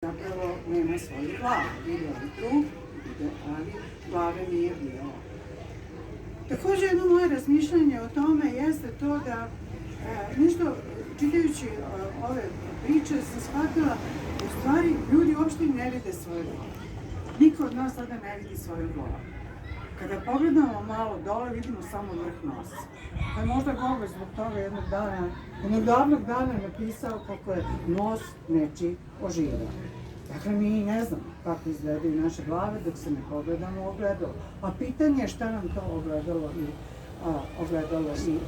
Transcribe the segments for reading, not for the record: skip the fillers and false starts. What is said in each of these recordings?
zapravo nema svoju glavu. Vidio je trup, ali glave nije bilo. Također jedno moje razmišljanje o tome jeste to da nešto, čitajući ove priče, sam shvatila da u stvari ljudi uopšte ne vide svoju glavu. Niko od nas sada ne vidi svoju glavu. Kada pogledamo malo dole, vidimo samo vrh nosa. Pa možda Gogol zbog toga jednog davnog dana napisao kako je nos nečiji oživao. Dakle, mi ne znamo kako izgledaju naše glave dok se ne pogledamo u ogledalo. A pitanje je šta nam to ogledalo i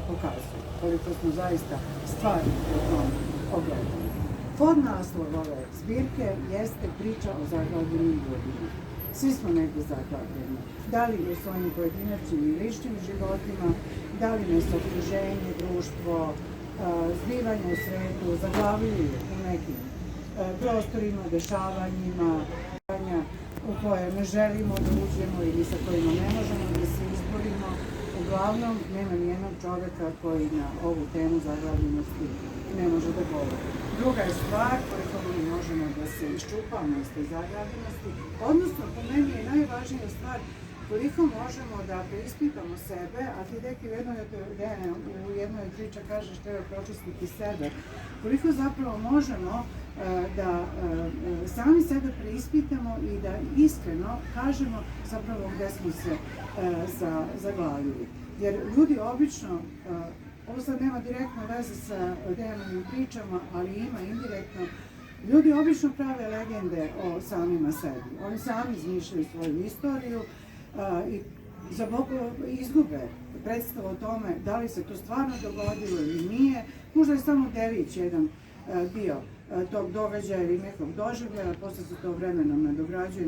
pokazuje. Koliko smo zaista stvarni u tom ogledalu. Podnaslov ove zbirke jeste priča o zaglavljenim ljudima. Svi smo negdje zaglavljeni. Da li u svojim pojedinačnim i ličnim životima, da li nas okruženje, društvo, zbivanje u svetu, zaglavljuju u nekim prostorima, dešavanjima, u koje ne želimo da uđemo ili sa kojima ne možemo da se izborimo. Uglavnom, nema nijednog čoveka koji na ovu temu zaglavljenosti ne može da govori. Druga je stvar koliko mi možemo da se iščupamo iz te zaglavljenosti, odnosno po meni je najvažnija stvar koliko možemo da preispitamo sebe, a ti deki u jednoj priča kažeš treba pročistiti sebe, koliko zapravo možemo da sami sebe preispitamo i da iskreno kažemo zapravo gde smo se zaglavili. Jer ljudi obično, ovo sad nema direktno veze sa Dejanovim pričama, ali ima indirektno, ljudi obično prave legende o samima sebi. Oni sami izmišljaju svoju istoriju i za Boga izgube predstavu o tome da li se to stvarno dogodilo ili nije. Možda je samo delić jedan dio tog događaja ili nekog doživljaja, posle se to vremenom nadograđuje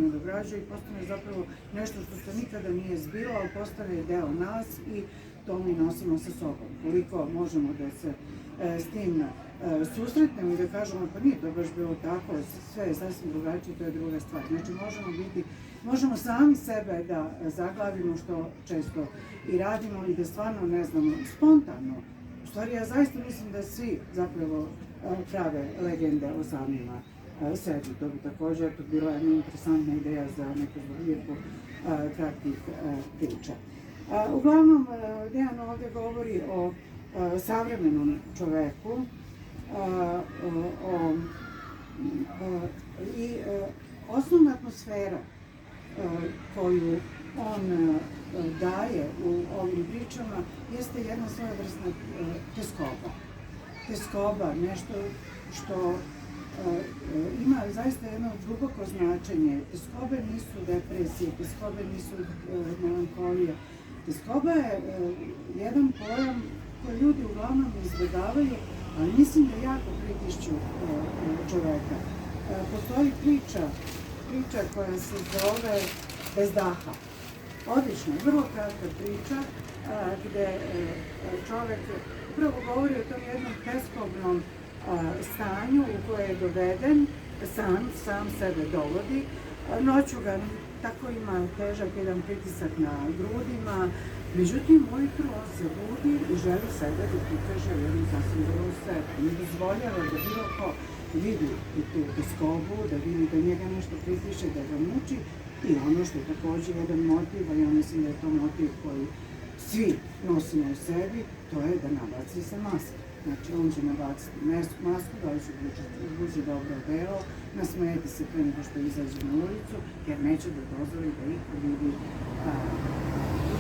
i postane zapravo nešto što se nikada nije zbilo, ali postane deo nas i to mi nosimo sa sobom. Koliko možemo da se s tim susretnemo i da kažemo pa nije to baš bilo tako, sve je sasvim drugačije, to je druga stvar. Znači možemo sami sebe da zaglavimo što često i radimo i da stvarno ne znamo spontano. U stvari ja zaista mislim da svi zapravo prave legende o samima sebi. To bi također bila jedna interesantna ideja za neku zbirku kratkih priča. Uglavnom, Dejan ovdje govori o savremenom čoveku i osnovna atmosfera koju on daje u ovim pričama jeste jedna svojevrsna teskoba. Teskoba, nešto što ima zaista jedno duboko značenje. Teskobe nisu depresije, teskobe nisu melankolije. Teskoba je jedan pojam koji ljudi uglavnom izbjegavaju, ali mislim da jako pritišću čoveka. Postoji priča koja se zove Bez daha. Odlična, vrlo kratka priča gde čovek upravo govori o tom jednom teskobnom stanju u koje je doveden, sam sebe dovodi. Noću ga tako ima težak jedan pritisak na grudima, međutim ujutru on se budi i želi sebe da prikaže u jednu sasvim drugu sebe. Ne dozvoljava da bilo ko vidi tu teskobu, da vidi da njega nešto pritiše, da ga muči. I ono što je također jedan motiv, a ja mislim da je to motiv koji svi nosimo u sebi, to je da nabaci se maska. Znači, on će nabaciti masku, da li će ubući dobro odelo, nasmejati se pre nego što izađe na ulicu, jer neće da dozvoli da iko vidi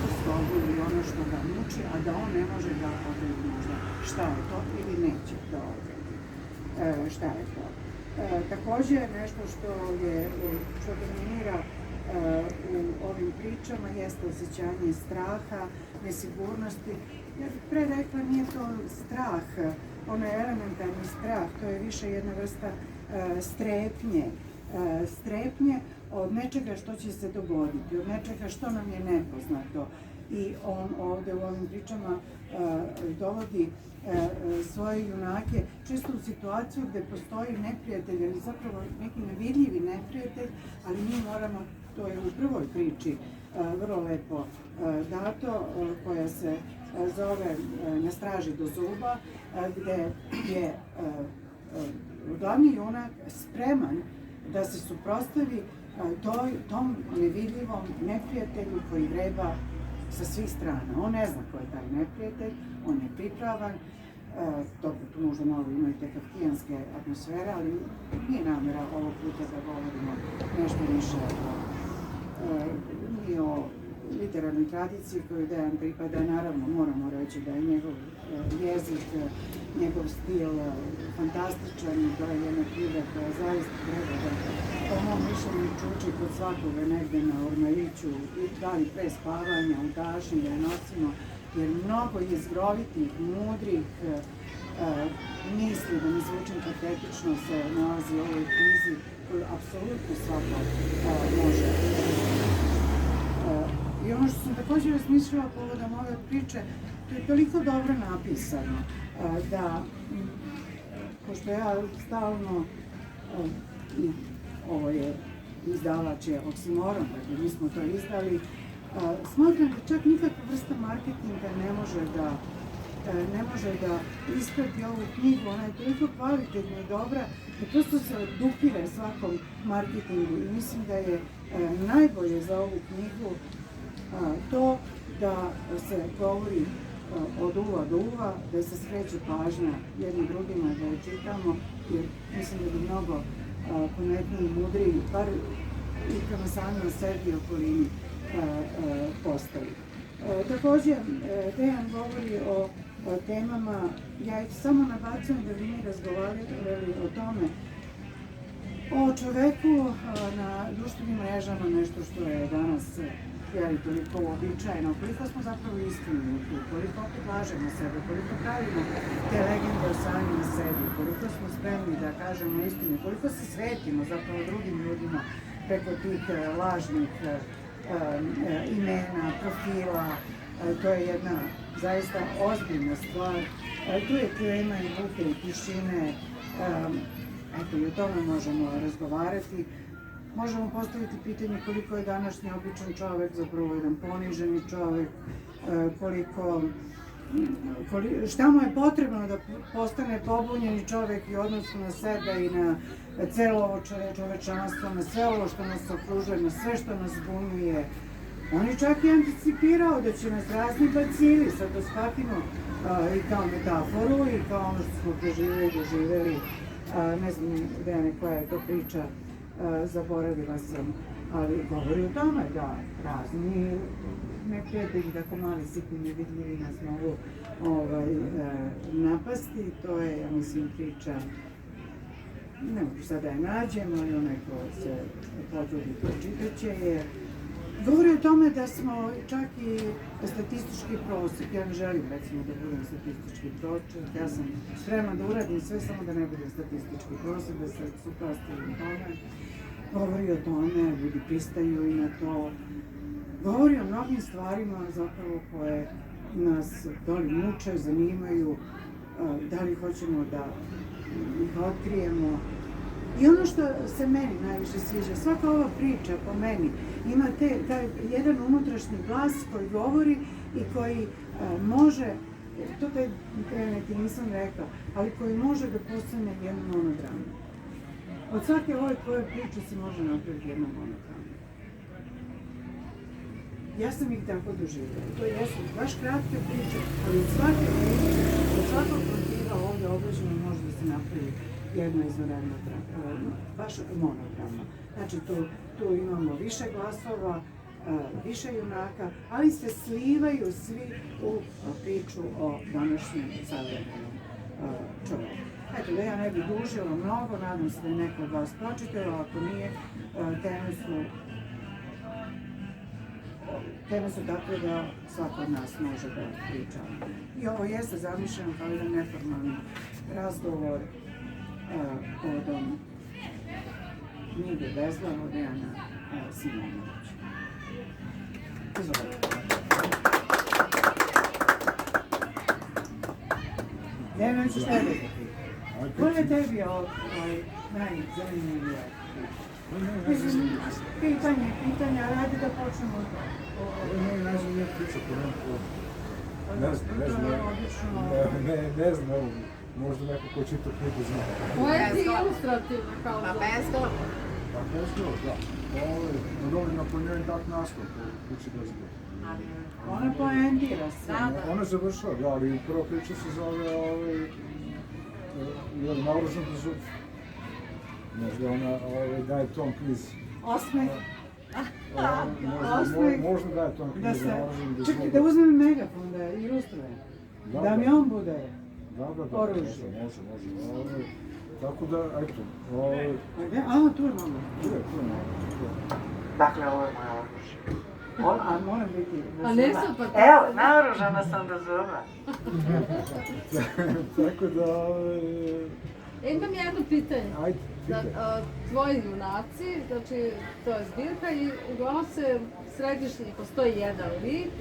teskobu ili ono što ga muči, a da on ne može da odredi možda šta je to ili neće da odredi šta je to. Također nešto što dominira u ovim pričama jeste osjećanje straha, nesigurnosti. Ja bih pre rekla, nije to strah, ono je elementarni strah, to je više jedna vrsta strepnje od nečega što će se dogoditi, od nečega što nam je nepoznato. I on ovdje u ovim pričama dovodi svoje junake često u situaciju gde postoji neprijatelj, ili zapravo neki nevidljivi neprijatelj, ali mi moramo, to je u prvoj priči vrlo lepo dato, koja se zove Na straži do zuba, gde je glavni junak spreman da se suprotstavi tom nevidljivom neprijatelju koji vreba sa svih strana. On ne zna ko je taj neprijatelj, on je pripravan, dobro, tu možda malo ima i te kafkijanske atmosfere, ali nije namera ovog puta da govorimo nešto više i o literarnoj tradiciji koju Dejan pripada. Naravno, moramo reći da je njegov jezik, njegov stil fantastičan, to je jedna knjiga koja zaista treba da, po mom mišljenju, čuči kod svakoga negde na ormariću, da li pre spavanja, u dažnji, da je nosimo, jer mnogo jezgrovitih, mudrih misli, da ne zvučim patetično, se nalazi u ovoj knjizi koju apsolutno svako može. I ono što sam također razmišljala povodom ove priče, to je toliko dobro napisano da, pošto ja stalno, ovo je izdavač je Oksimoron, dakle mi smo to izdali, smatram da čak nikakva vrsta marketinga ne može da isprati ovu knjigu. Ona je toliko kvalitetna i dobra i prosto se odupire svakom marketingu i mislim da je najbolje za ovu knjigu to da se govori od uva do uva, da se skreće pažnja jednim drugima, da je čitamo, jer mislim da bi mnogo pametniji i mudriji, bar i prema samima sebi i okolini postali. Također, Dejan govori o temama, ja ih samo nabacujem da bi mi razgovarali o tome, o čoveku na društvenim mrežama, nešto što je danas toliko uobičajeno, koliko smo zapravo iskreni tu, koliko opet lažemo sebe, koliko pravimo te legende o samima sebi, koliko smo spremni da kažemo istinu, koliko se svetimo zapravo drugim ljudima preko tih lažnih imena, profila. To je jedna zaista ozbiljna stvar. Tu je klima i buke i tišine, eto i o tome možemo razgovarati. Možemo postaviti pitanje koliko je današnji običan čovek zapravo jedan poniženi čovek, šta mu je potrebno da postane pobunjeni čovek i odnosu na sebe i na celo ovo čovečanstvo, na sve ovo što nas okružuje, na sve što nas zbunjuje. On je čak i anticipirao da će nas razni bacili, sad to shvatimo i kao metaforu i kao ono što smo preživeli i doživeli. Ne znam Dejane koja je to priča, zaboravila sam, ali govori o tome da razni neprijatelji, tako mali sitni nevidljivi nas mogu napasti. To je, ja mislim, priča, ne mogu sad da je nađem, ali onaj ko se potrudi pročitat će je. Govori o tome da smo čak i statistički prosjek. Ja ne želim, recimo, da budem statistički prosjek. Ja sam spremna da uradim sve, samo da ne budem statistički prosjek, da se suprotstavim tome. Govori o tome, ljudi pristaju i na to. Govori o mnogim stvarima zapravo koje nas da li muče, zanimaju, da li hoćemo da ih otkrijemo. I ono što se meni najviše sviđa, svaka ova priča po meni ima taj jedan unutrašnji glas koji govori i koji može, to ti nisam rekla, ali koji može da postane jednu monodramu. Od svake ove tvoje priče se može napraviti jedna monodrama. Ja sam ih tako doživjela. To jesu baš kratke priče, ali od svake priče, od svakog motiva ovdje obrađeno može da se napravi jedna izvanredna baš monodrama. Znači, tu imamo više glasova, više junaka, ali se slivaju svi u priču o današnjem savremenom čovjeku. Eto, da ja ne bih dužila mnogo, nadam se da je neko od vas pročitao, ako nije, teme su takve da svako od nas može da priča. I ovo jeste zamišljeno kao jedan neformalni razgovor povodom knjige Bezlan od Dejana Simonovića. Izvolite. Dejan, ću sledeći. Ko je tebi najzanimljivije? Pitanja, ali ajde da počnemo od toga. Najzanimljivija priča po ne znam, možda neko ko čita knjigu zna. Koja ti je ilustrativna kao? Pa Bezlan. Pa poslije, da. Dobro napunjujem tak naslov po kući bez G. Ona poentira se. Ona završava, da, ali prva priča se zove naoružan bez zub. Možda ona daje ton knjizi. Osmeh. Možda daje ton Da knjizi se, naoružan bez čekaj, zuba. da uzmem megafon, da ilustrujem. Da mi on bude oružje. Može. Tako da, eto, Tu imamo. Dakle, ovo je moje oružje. A moram biti... A ne sam pa... Evo, naoružana sam do zuba. tako da... Imam jedno pitanje. Ajde, pitaj. Tvoji junaci, znači to je zbirka i uglavnom se središnji, postoji jedan lik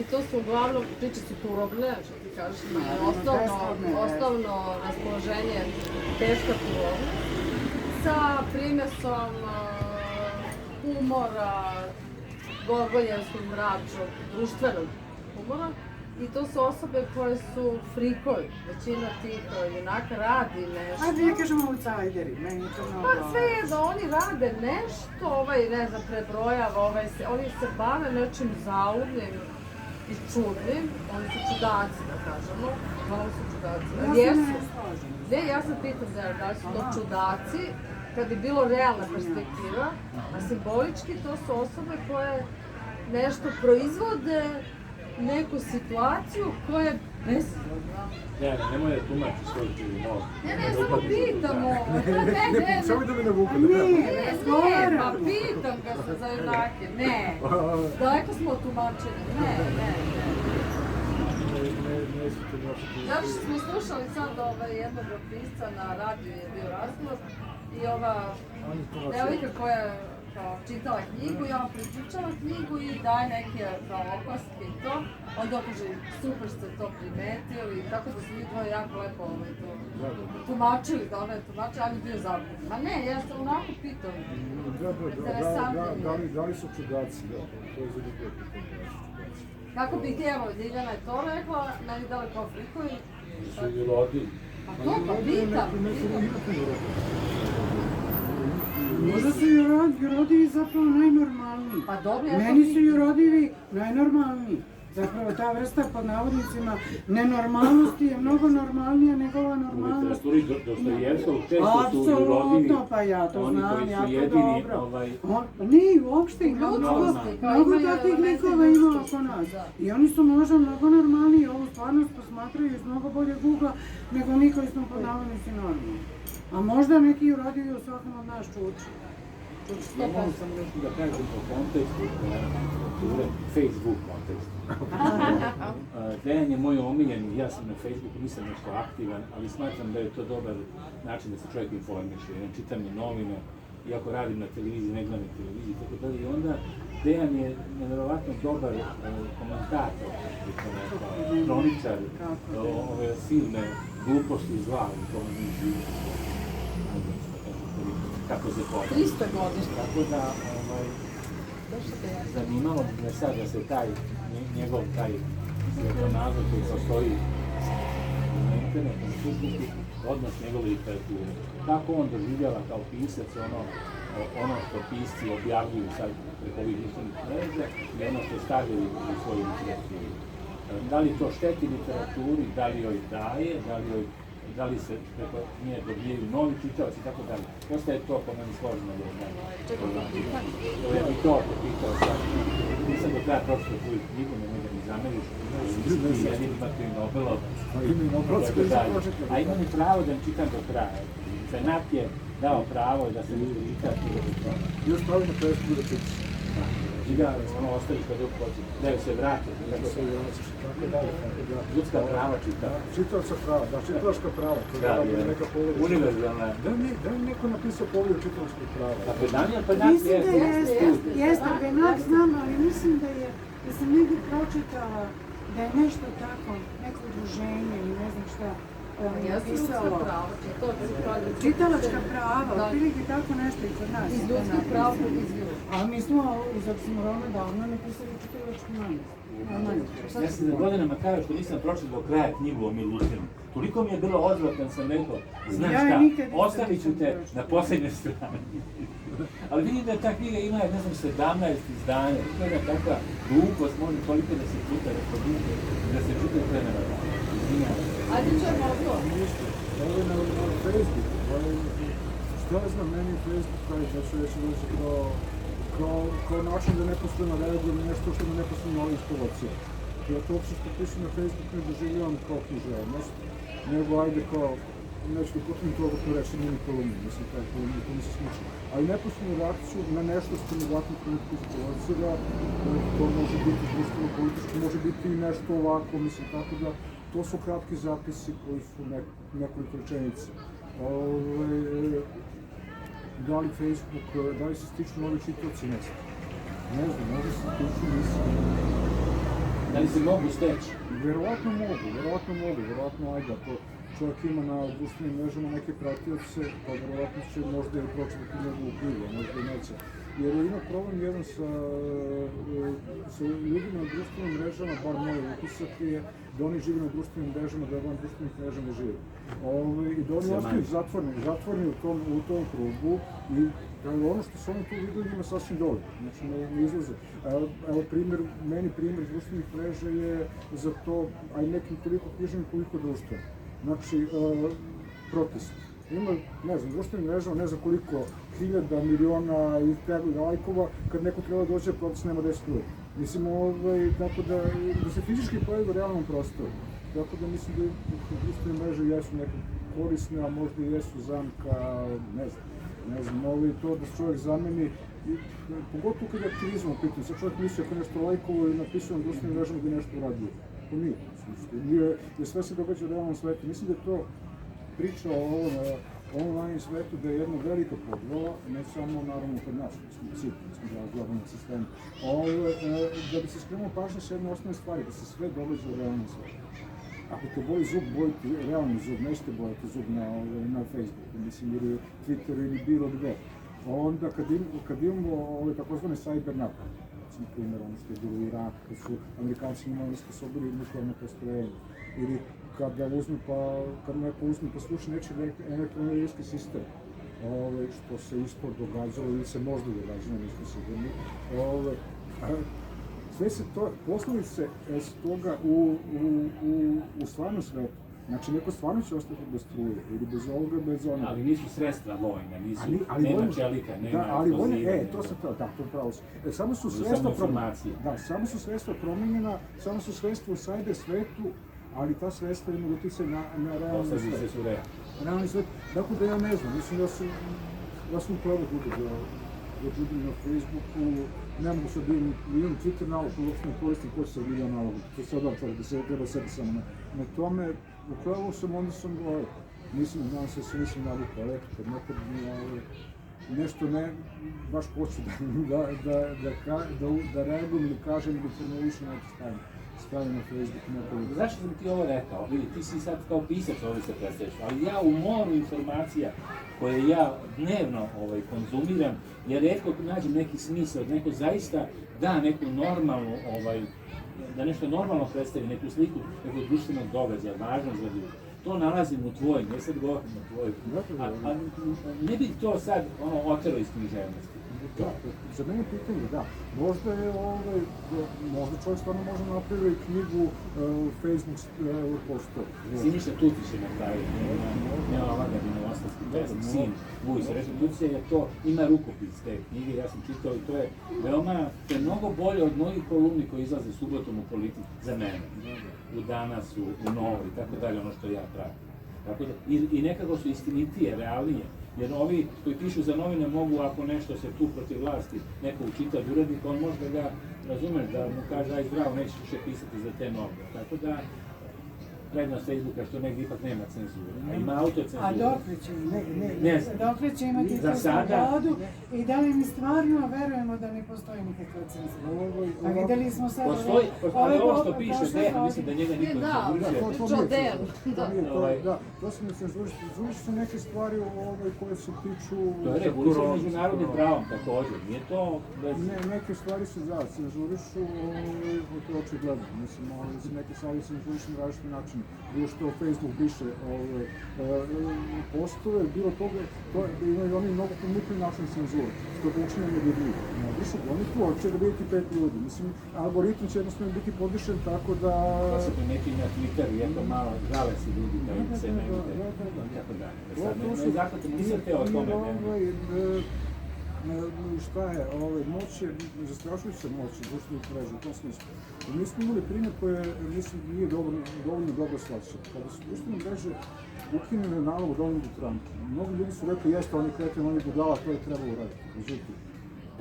i to su uglavnom, priče su turobne, što ti kažeš, osnovno raspoloženje, teška turovna, sa primjesom humora, gorgonjevskog, mračnog, društvenog humora. I to su osobe koje su frikovi. Većina tih junaka radi nešto. Ajde, ja kažem outsideri, meni je to mnogo... Pa sve je da oni rade nešto, ne znam, prebrojava, oni se bave nečim zaudnim i čudnim. Oni su čudaci, da kažemo. Oni su čudaci. Ja ja sam pitam da li su to čudaci, kad bi bilo realna perspektiva, a simbolički to su osobe koje nešto proizvode, neku situaciju koja je besizgodna. Nemoj da tumači svoj živi mozak. Ne, samo pitam ovo. Ne. Samo da me navuku. Ne, pa pitam ga se za junake. Ne. Daleko smo od tumačenja. Ne. Zato što smo slušali sad jednog pisca na radiju je bio razgovor i ova devojka koja je čitala knjigu i ona prepričala knjigu i daje neke opaske i to. Onda kaže, super ste to primetili, tako da su mi dvoje jako lepo tumačili, da ona je tumačila, ali bio zabavno. Ma ne, ja sam onako pitam. Da li su čudaci, da, to je zanimljivo pitanje. Kako bi evo, Ljiljana je to rekla, meni dali kao frikovi. Su i rodili. Pa to, pa pitam. Možda su jurodivi zapravo najnormalniji. Pa dobro, ja to Meni su jurodivi najnormalniji. Zapravo ta vrsta pod navodnicima nenormalnosti je mnogo normalnija nego ova U normalnost. literaturi Dostojevskog često su jurodivi, Apsolutno, pa ja to oni znam koji su jako jedini, dobro. Ne, uopšte ima mnogo takvih likova ima oko nas. I oni su možda mnogo normalniji, ovu stvarnost posmatraju iz mnogo bolje ugla nego mi koji smo pod navodnici normalni. A možda neki jurodivi u svakom od nas čuči. Ja moram samo nešto da kažem o kontekstu literature, Facebook kontekstu. Dejan je moj omiljeni, ja sam na Facebooku, nisam nešto aktivan, ali smatram da je to dobar način da se čovjek informiše. Ja čitam i novine, iako radim na televiziji, ne gledam na televiziji, tako da i onda Dejan je nevjerovatno dobar komentator, kroničar, ove silne gluposti i zla u tome mi živimo. Kako se pogleda. 300 godišnja. Tako da, zanimalo bi me sad da se njegov svjetonazor koji postoji na internetu, na Facebooku, odnos njegove literature. Kako on doživljava kao pisac ono što pisci objavljuju sad preko ovih društvenih mreža i ono što stavljaju u svoju literaturu. Da li to šteti literaturi, da li joj daje, da li se preko nje dobijaju novi čitaoci i tako dalje. Dosta je to po meni složeno da je ja bih to pitao sad. Nisam do kraja pročitao tvoju knjigu, nemoj da mi zameriš. Ti jedin imate i Nobelov. A imam i pravo da mi čitam do kraja. Senat je dao pravo da se čita. Još pravi na Facebooku da čitaš. I da ostaviš kad dok hoće, da joj se vrati. Ljudska prava čitava. Čitalačka prava, da, čitalačka prava. Univerzalna. Da li neko napisao povelju čitalačkih prava? A Benamija Mislim da jeste, Benak znam, ali mislim da sam negdje pročitala da je nešto tako, neko udruženje ili ne znam šta, napisalo. Čitalačka prava, otprilike tako nešto i kod nas. Iz ljudskih prava izviru. A mi smo iz oksimorona davno napisali čitalački manifest. Ja sam za godinama kao što nisam prošao do kraja knjigu o Milutinu. Toliko mi je bilo odvratan, sam rekao, znaš šta, ostavit ću te na posljednje strane. Ali vidim da ta knjiga ima, ne znam, 17 izdanja, to je takva glupost, može toliko da se puta reprodukuje, da se čuta premjera. Izvinjavam. Ajde čujemo to. Ništa. Ovo je na Facebook. Što ja znam, meni je Facebook da ću reći doći kao način da neposredno reagujem na nešto što me neposredno isprovocira. Ja to uopće što pišem na Facebook ne doživljavam kao književnost, nego ajde kao nešto potom toga to reći mini kolumni, mislim taj kolumni, to mi se slično. Ali neposrednu reakciju na nešto što me ovakvom trenutku isprovocira, to može biti društveno politički, može biti i nešto ovako, mislim, tako da to su kratki zapisi koji su nekoliko rečenica. Da li Facebook, da li se stiču novi čitaoci, ne znam. Ne znam, možda se stiču, mislim. Da li se mogu steći? Verovatno mogu, ajde, ako čovjek ima na društvenim mrežama neke pratioce, pa verovatno će možda i pročitati njegovu knjigu, možda i neće. Jer ima problem jedan sa ljudima na društvenim mrežama, bar moj utisak je da oni žive na društvenim mrežama, da van društvenih mreža ne žive. I da oni ostaju zatvoreni u tom krugu i ono što su oni tu videli njima sasvim dovoljno, znači ne izlaze. Evo meni primjer društvenih mreža je za to, a i nekim koliko književnim, koliko društveno. Znači, protest. Ima, ne znam, društvenim mrežama, ne znam koliko hiljada, miliona i lajkova, kad neko treba dođe, protest nema 10 ljudi. Mislim, tako da se fizički pojavi u realnom prostoru. Tako da mislim da društvene mreže jesu neke korisne, a možda i jesu zamka, ne znam, to da se čovjek zameni, pogotovo kad je aktivizam u pitanju, sad čovjek misli ako nešto lajkovo i napisao na društvenim mrežama da je nešto uradio. To nije, jer sve se događa u realnom svetu. Mislim da je to priča o ovom online svetu da je jedna velika podvala, ne samo naravno kod nas, mi smo globalnog sistema, da bi se skrenuo pažnja s jedne osnovne stvari, da se sve događa u realnom svetu. Ako te boli zub, bojite realni zub, nećete bojati zub na Facebooku, mislim, ili Twitteru ili bilo gde. Onda kad imamo takozvane cyber napade, recimo primjer ono što je bilo u Iraku, kad su Amerikanci imali nesposobili nuklearno postrojenje, ili kad neko uzme pa sluša nečiji elektroenergetski sistem, što se isto događalo ili se možda događalo, nismo sigurni. Sve se to, posljedice s toga u stvarnom svetu. Znači, neko stvarno će ostati bez struje, ili bez ovoga, bez onoga. Ali nisu sredstva vojne, nema čelika, nema eksploziva. To se to pravo. Samo su sredstva promijenjena, samo su sredstva u cyber svetu, ali ta sredstva imaju utjecaj na realni svet. Posljedice su realni svet. Dakle da ja ne znam, mislim da sam upravo ljudi na Facebooku, ne mogu sad imam Twitter nalog, uopšte ne koristim ko će sad video nalog, to je sad čovjek da se treba seti samo na tome, upravo onda sam govorio, znam se da se nisam navikao, kad nekad nešto ne baš hoću da reagujem ili kažem ili formulišem nešto stavim na Facebooku nekoliko. Zašto sam ti ovo rekao? Vidi, ti si sad kao pisac ovdje se predstavljaš, ali ja u moru informacija koje ja dnevno konzumiram, ja retko nađem neki smisao, da neko zaista da neku normalnu, da nešto normalno predstavi, neku sliku, nekog društvenog događaja, važno za ljudi. To nalazim u tvojim, ja sad govorim o tvojim. A ne bih to sad otero iz književnosti. Da, za mene pitanje, da. Možda je možda čovjek stvarno može napraviti knjigu Facebook postoji. Siniša Tucić je napravio, nema ovakav Novostavski pesnik, sin Vujsa. Tucić je to, ima rukopis te knjige, ja sam čitao i to je mnogo bolje od mnogih kolumni koji izlaze subotom u Politici, za mene. U Danasu, u Novi, tako dalje, ono što ja pratim. I nekako su istinitije, realnije. Jer ovi koji pišu za novine mogu, ako nešto se tu protiv vlasti neko učita od urednika, on može da ga razumeš, da mu kaže aj zdravo, nećeš više pisati za te novine. Tako da, prednost Facebooka što negdje ipak nema cenzure, a ima autocenzure. A dokle će imati tu slobodu i da li mi stvarno verujemo da ne postoji nikakva cenzura? A vidjeli smo sad... Postoji, ali ovo što piše Dejan, mislim da njega niko ne cenzuriše. Da, to se ne cenzuriše. Cenzuriše su neke stvari koje se tiču... To je regulisano međunarodnim pravom također, nije to... Neke stvari se cenzurišu, to je očigledno. Mislim, neke stvari se cenzurišu na različite načine. što Facebook piše postove, bilo toga, imaju oni mnogo pomukli način cenzure, što je učinjeno nevidljivo. Oni tu hoće da vidjeti 5 ljudi, mislim, algoritam će jednostavno biti podešen tako da... To se primeti na Twitteru, jedno malo žale se ljudi da se ne vide, tako dalje. Zato te nisam teo o tome. Šta je, moć je, zastrašujuća moć društvenih mreža u tom smislu. Mi smo imali primjer koji mislim nije dovoljno dobro shvaćen. Kada su društvene mreže ukinule nalog od Donaldu Trumpu, mnogo ljudi su rekli jeste, on je kreten, on je budala, to je trebalo uraditi. Međutim,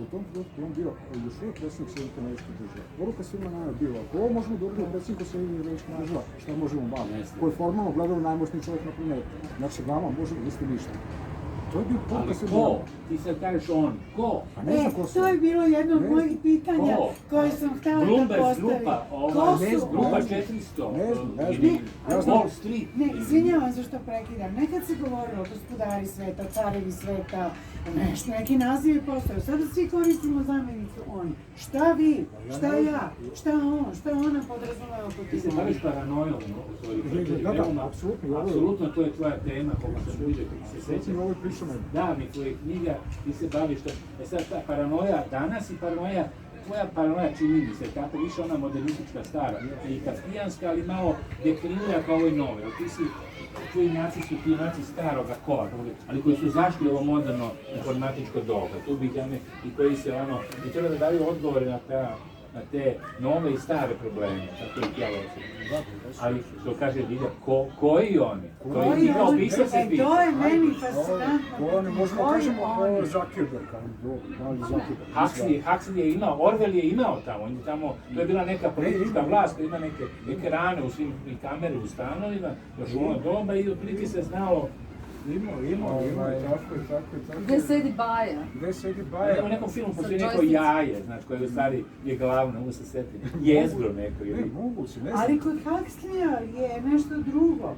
u tom trenutku on bio još uvijek predsjednik Sjedinjenih Američkih Država. Poruka svima nama je bila, ako ovo možemo da uradimo predsjedniku Sjedinjenih Američkih Država, šta možemo malo? Koji je formalno gledao najmoćniji čovjek na planeti. Znači, vama može da niste ništa. Ali ko? Ti sad kažeš on. Ko? To je bilo jedno od mojih pitanja koje sam htjela da postavim. Ko su? Grupa 400. Wall Street. Ne, izvinjavam se što prekidam. Nekad se govorilo gospodari sveta, carevi sveta, nešto, neki nazivi postaju. Sada svi koristimo zamjenicu oni. Šta vi? Šta ja? Šta on? Šta ona podrazumeva po Ti se baviš paranojom u svojoj priči. Apsolutno. Apsolutno, to je tvoja tema, koliko sam vidio, kako se sećam. Da, mi tvoje knjiga, ti se baviš to. Sad ta paranoja danas i paranoja, tvoja paranoja čini mi se, tako više ona modernistička stara, i kafkijanska, ali malo deklinira kao ovoj nove. Tvoji naci su ti naci staroga kova, ali koji su zašli ovo moderno informatičko doba. Tu bih ja i koji se i treba da daju odgovore na te nove i stare probleme, tako i ja osobno. Ali što kaže Dilja, koji oni? Koji ti kao pisac se pita? To je meni fascinantno. Oni možemo kažemo Zuckerberg, Huxley je imao, Orwell je imao tamo, on je tamo, to je bila neka politička vlast koja ima neke rane u svim kamere u stanovima, još u ono doba i otprilike se znalo. Imao, tako. Gdje sedi Baja? U nekom filmu postoji neko jaje, znači koje u stvari je glavno, mogu se setiti, jezgro neko ili... Ali kod Huxleya je nešto drugo.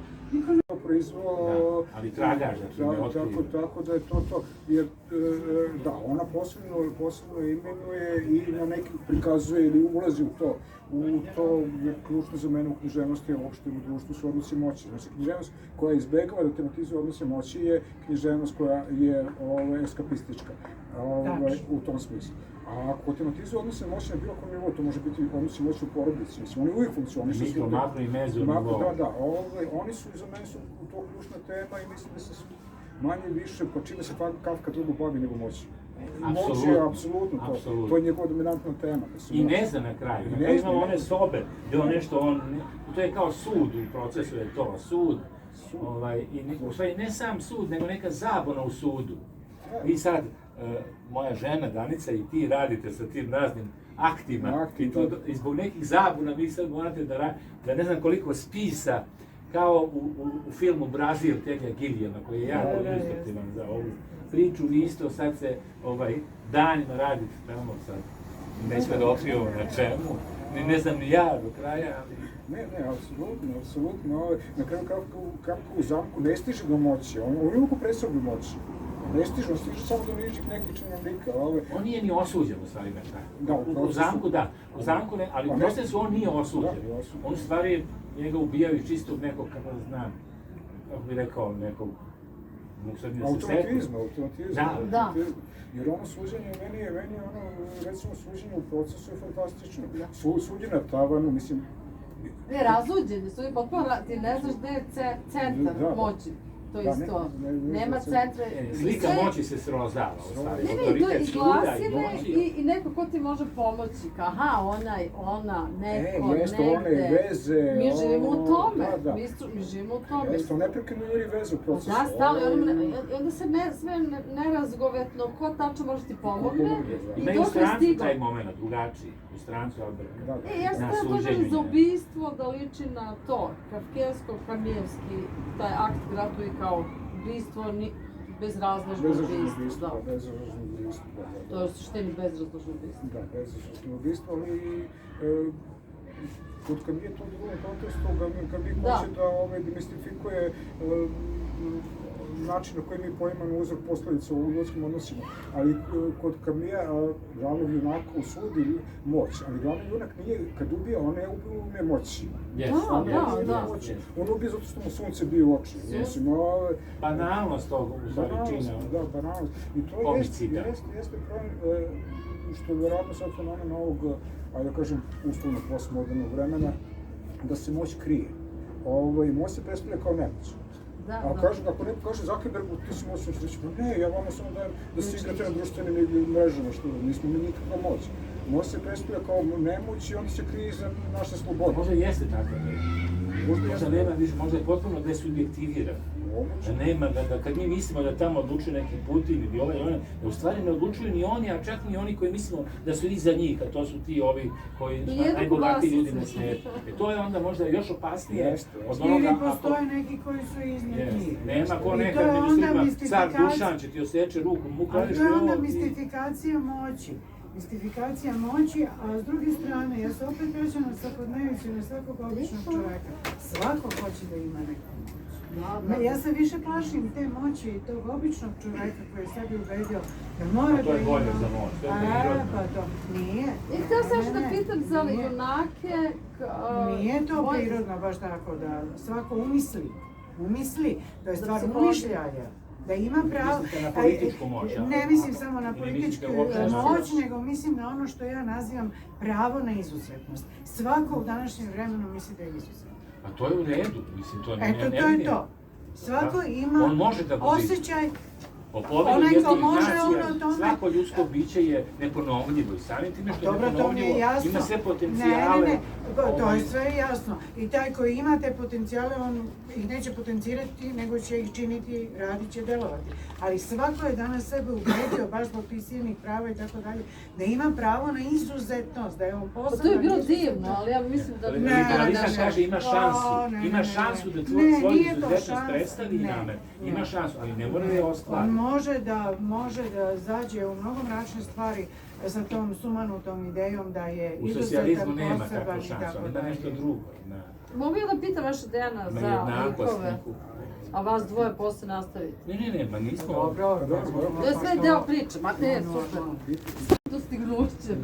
Ali tragaš, znači ne otkrije. Tako da je to. Jer, da, ona posebno imenuje i na neki prikazuje ili ulazi u to. Jer ključno za mene u književnosti je uopšte u društvu su odnosi moći. Znači, književnost koja izbegava da tematizuje odnose moći je književnost koja je eskapistička u tom smislu. A ako tematizuje odnose moći na bilo kom nivou, to može biti odnosi moći u porodici. Mislim, oni uvijek funkcionišu. Mikro, makro i mezo nivou. Da, oni su za mene su to ključna tema i mislim da se manje više po čime se Kafka drugo bavi nego moći. Moć je apsolutno to. To je njegova dominantna tema. I ne zna na kraju. Na kraju imamo one sobe gdje on nešto, to je kao sud u procesu, je to sud. I ne sam sud, nego neka zabuna u sudu. I sad, moja žena Danica i ti radite sa tim raznim aktima i zbog nekih zabuna vi sad morate da ne znam koliko spisa kao u filmu Brazil Tedja Gilijema koji je jako ilustrativan za ovu priču, vi isto sad se danima radite tamo sad, nećemo da otkrivamo na čemu, ne znam ni ja do kraja, ali... Ne, apsolutno. Na kraju kako u zamku ne stiže do moći, on uvijek presobu moći. Ne stiže samo do nekih činovnika. On nije ni osuđen u stvari u zamku da, u zamku ne, ali u procesu on nije osuđen. On u stvari njega ubijaju čisto nekog, kako znam, kako bi rekao, nekog automatizma. Da. Jer ono suđenje, meni je recimo suđenje u procesu je fantastično. Suđenje na tavanu, mislim... Ne, razuđeni su i potpuno, ti ne znaš gdje je centar moći. To isto, nema centra... Slika moći se srozava, u stvari. Ne, to je i glasine i neko ko ti može pomoći. Aha, ona, neko, negde. Veze... Mi živimo u tome. Mi živimo u tome. Jeste, neprekidno je veze u procesu. Da, stali, onda se sve nerazgovetno, ko tačno može ti pomogne. Imaju u strancu taj moment, drugačiji. U strancu odbrane. Ja sam tada kažem za ubistvo da liči na to. Kafkijansko-kamijevski, taj akt graduje kao ubistvo, bezrazložno ubistvo. To je u suštini bezrazložno ubistvo. Da, bezrazložno ubistvo, ali kod Kamije to u drugom kontekstu, Kamije hoće da demistifikuje način na koji mi poimamo uzrok posledica u ljudskim odnosima, ali kod Kamija, glavnog junaka u sudi moć, ali glavni junak nije, kad ubija, on ne ubija u nemoći. On ubije zato što mu sunce bije u oči. Banalnost tog u stvari čine. Da, banalnost. I to jeste problem, što je vjerojatno sad fenomen ovog, ajde da kažem, uslovno postmodernog vremena, da se moć krije. Moć se predstavlja kao nemoć. Ako neko kaže Zuckerbergu, ti si moćno reći, pa ne, ja vama samo dajem da se igrate na društvenim mrežama, što nismo mi nikakva moć. Moć se predstavlja kao nemoć i onda se krije za naše slobode. Možda jeste tako, možda je potpuno desubjektiviran. Da nema, da kad mi mislimo da tamo odlučuju neki Putin ili ovaj, da u stvari ne odlučuju ni oni, a čak ni oni koji mislimo da su iza njih, a to su ti ovi koji su najbogatiji ljudi na svijetu. To je onda možda još opasnije od onoga... Ili postoje neki koji su iznad njih. Nema ko nekad među svima, car Dušan će ti osjeće ruku, mu kažeš to je onda mistifikacija moći. Mistifikacija moći, a s druge strane, ja se opet vraćam na svakodnevicu, na svakog običnog čoveka. Svako hoće da ima neku moć. Ja se više plašim te moći i tog običnog čoveka koji je sebi ubedio da mora da ima... To je bolje za moć, to je prirodno. Pa to nije. I htio sam još da pitam za junake... Nije to prirodno baš tako da svako umisli, to je stvar umišljaja. Da ima pravo... Mislite na političku moć, a? Ne mislim samo na političku moć, nego mislim na ono što ja nazivam pravo na izuzetnost. Svako u današnjem vremenu misli da je izuzetno. A to je u redu, mislim, to ne... Eto, to je to. Svako ima osjećaj... Po povelju jednih nacija, svako ljudsko biće je neponovljivo i samim time što je neponovljivo ima sve potencijale. Ne, to je sve jasno. I taj koji ima te potencijale, on ih neće potencirati, nego će ih činiti, radit će, delovati. Ali svako je danas sebe ubedio, baš zbog tih silnih prava i tako dalje, da ima pravo na izuzetnost, da je on posebno... To je bilo divno, ali ja mislim da... Liberalizam kaže ima šansu da svoju izuzetnost predstavi i namer. Ima šansu, ali ne mora da je ostvari. Može da zađe u mnogo mračne stvari sa tom sumanutom idejom da je u socijalizmu nema takvu šansu, ali ima nešto drugo. Mogu ja da pitam vaša Dejana za likove, a vas dvoje posle nastaviti? Ne, ma nismo... Dobro. To je sve deo priče, ma ne, super. Dostignuće.